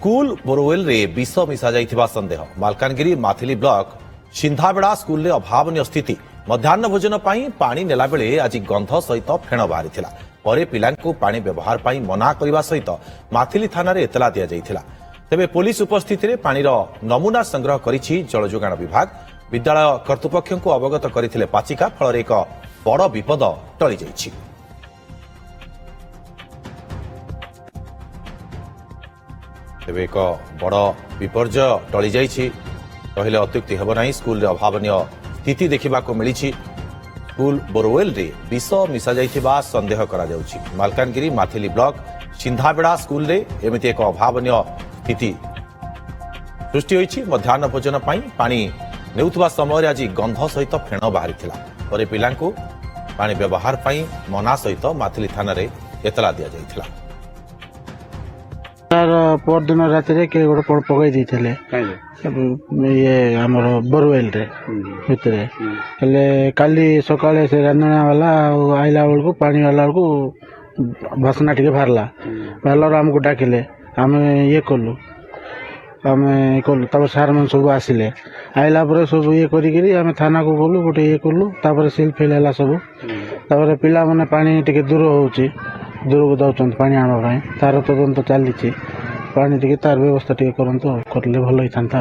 School borewell रे विष मिसा जाइथिबा संदेह। मालकानगिरी माथिली ब्लॉक सिंधाबेड़ा स्कूल रे अभावनीय स्थिति। मध्याह्न भोजन पाई पानी नेला बेले आज गंध सहित फेण बाहरिथिला। परे पिलांकु पानी व्यवहार पाई मना करबा सहित माथिली थाना रे एतला दिया जाइथिला। तेबे पुलिस उपस्थिति रे पानीर नमूना संग्रह करिछि जल जोगाण विभाग। विद्यालय कर्तृपक्षଙ୍କୁ अवगत କରିଥିଲେ पाचिका। फଳରେ ଏକ ବଡ଼ ବିପଦ ଟଳି ଯାଇଛି। तेबे एक बड़ विपर्य टली जाइछि कहले अत्युक्ति हेब नाही। स्कूल रे अभावनीय स्थिति देखा मिली। स्कूल बोरवेल रे विष मिसा जाइथिबा संदेह करा जाउछि। मालकानगिरी माथिली ब्लॉक सिंधाबेड़ा स्कूल रे एमिति एक अभावनीय स्थिति सृष्टि होइछि। मध्याह्न भोजन पाई पानी नेउथबा समय आज गंध सहित फेण बाहरिथिला। परे पिलांकु पानी व्यवहार पाई मना सहित माथिली थाना रे एतला दिया जाइथिला। तार परदिन राति किए गोटे पकई देते ये आमर बोरवेल रे भितर हेले काली सकाळे से रांधणा वाला आइला बेलू पानी वाला बेलू बासना टिके बाहर आमको डाकिले आम ये कलु तब सार मन सब आसिले आइला पर सब ये करें थाना को गलु गोटे ये कलु सिल फिल है सब पिला माने पानी टिके दूर होची दूर को दौरान पानी आना तार तदंत चली पानी टिके तार व्यवस्था टिके करंतु करले भल होइथांता।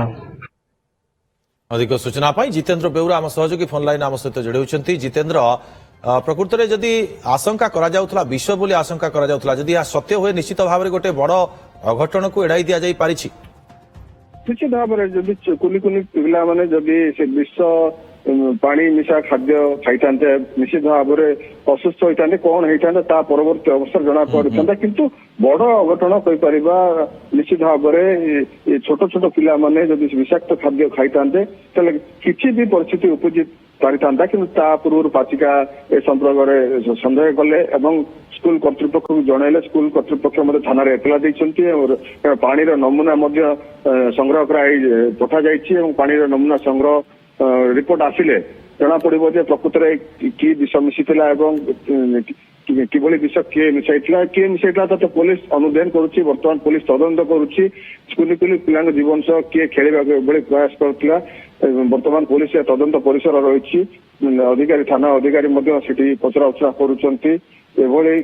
अधिक सूचना पाई जितेंद्र बेउरा आम सहयोगी फोन लाइन आम सहित जोड़े। जितेंद्र प्रकृत में जदि आशंका करा जाउथला विष बोली आशंका करा जाउथला जदि या सत्य हुए निश्चित भाव में गोटे बड़ अघटन को एड़ाई दिया जाई पारिछि। निश्चित भाव में जदि कुनी कुनी पिला माने जदि से विष पानी मिशा खाद्य खाई निश्चित भाव में असुस्थ होता कौन होता ता परवर्ती अवसर जना पड़ता किंतु बड़ अघटन कहीपर निश्चित भाव में छोट छोट पिला माने जदि विषाक्त खाद्य खाई किसी भी परिस्थिति उपजी पारि था कि पूर्व पाचिका ए संपर्क में सन्देह कले स्कूल कर्तृपक्ष को जनइले। स्कूल कर्तृपक्ष थाना एतला देते पानी नमूना संग्रह कर पठा जाइए। पानी नमूना संग्रह रिपोर्ट आसिले जना पड़ो प्रकृत में कि विष मिशीला किभली विष किए मिसाइला तो पुलिस अनुधान करुच्ची। बर्तमान पुलिस तदंत करुच्ची। स्कूल पिला जीवन सह किए खेल प्रयास करुला। बर्तमान पुलिस तदंत परिसर रही अधिकारी थाना अधिकारी पचरा उचरा करुँच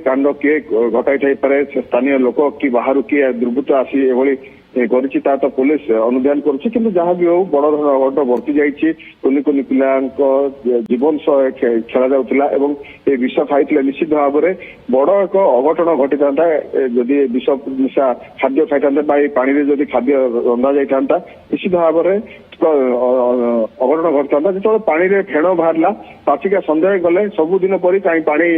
कांड किए घटाई पारे स्थानीय लोक कि बाहर किए दुर्बृत्त आसी एभली करिछि ता तो पुलिस अनुधान करुच्ची। किंतु जहाँ भी हो बड़ धरण अघटन वर्ती जाइछि। कुनी कुनी पिला जीवन सह खेला जाउथला एवं ए विष खाई निश्चित भाव में बड़ एक अघटन घटी था जदि विष मिशा खाद्य खाई था पानी जदि खाद्य रंधा जाता निश्चित भाव में अघटन घटता जो पानी रे फेण बाहरला पाचिका सन्देह गले सबुदिन परी पानी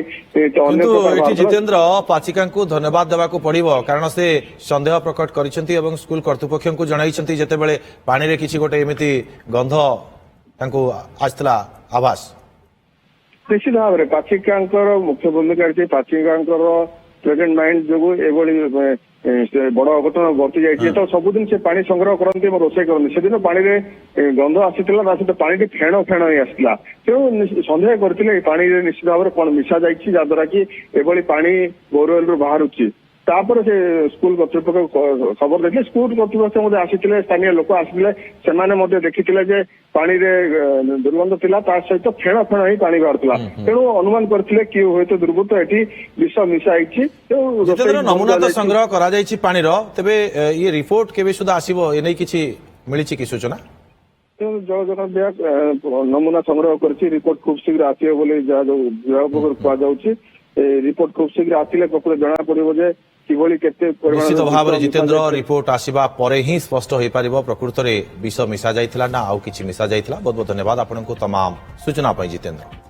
जितेंद्र पाचिका धन्यवाद देवा पड़ो कारण से सन्देह प्रकट करिसेंती एवं स्कूल कर्तृपक्ष को जणाइसेंती जेतेबेले पानी रे किछि गोटे एमिति गंध तांको आस्थिला आभास। निश्चित भाव में पाचिका मुख्य भूमिका रही। पाचिका प्रेजेंट माइंड जो एभली बड़ अघटन वर्ती जाइए तो सबुदिन से पानी संग्रह करते रोषे करते से दिन पानी में गंध आसाला पानी फेण फेण ही आसाला तेणु सन्देह करते पानी निश्चित भाव में कौन मिशा जाद्वारा कि एभली पानी बोरवेल रू बाहर तापर से स्कूल कर्तृपक्ष खबर देखिए। स्कूल कर्तृपक्ष आसी स्थानीय लोक आसते से देखी पानी रे दुर्गंध थिला सहित फेण फेण ही पानी बाहर तेणु अनुमान करते कि हूँ तो दुर्बृत्त एटी विष मिसाई। नमूना तो संग्रह करा जाइछि पानीर तेबे ये रिपोर्ट केबे सुधा आसीबो एनै किछि मिलिछि कि सूचना? जल जोगाण विभाग नमूना संग्रह करछि। रिपोर्ट खूब शीघ्र आसीबो बोली विभाग पक्षरु कुआ जाउछि। रिपोर्ट खूब शीघ्र आसिले प्रकृत जना पड़ो जे किभली केते निश्चित भाव में जितेंद्र रिपोर्ट आसिबा परे ही स्पष्ट होई परिबो प्रकृत रे विष मिसा जाइथिला ना आउ किछि मिसा जाइथिला। बहुत बहुत धन्यवाद आपनको तमाम सूचना पई जितेंद्र।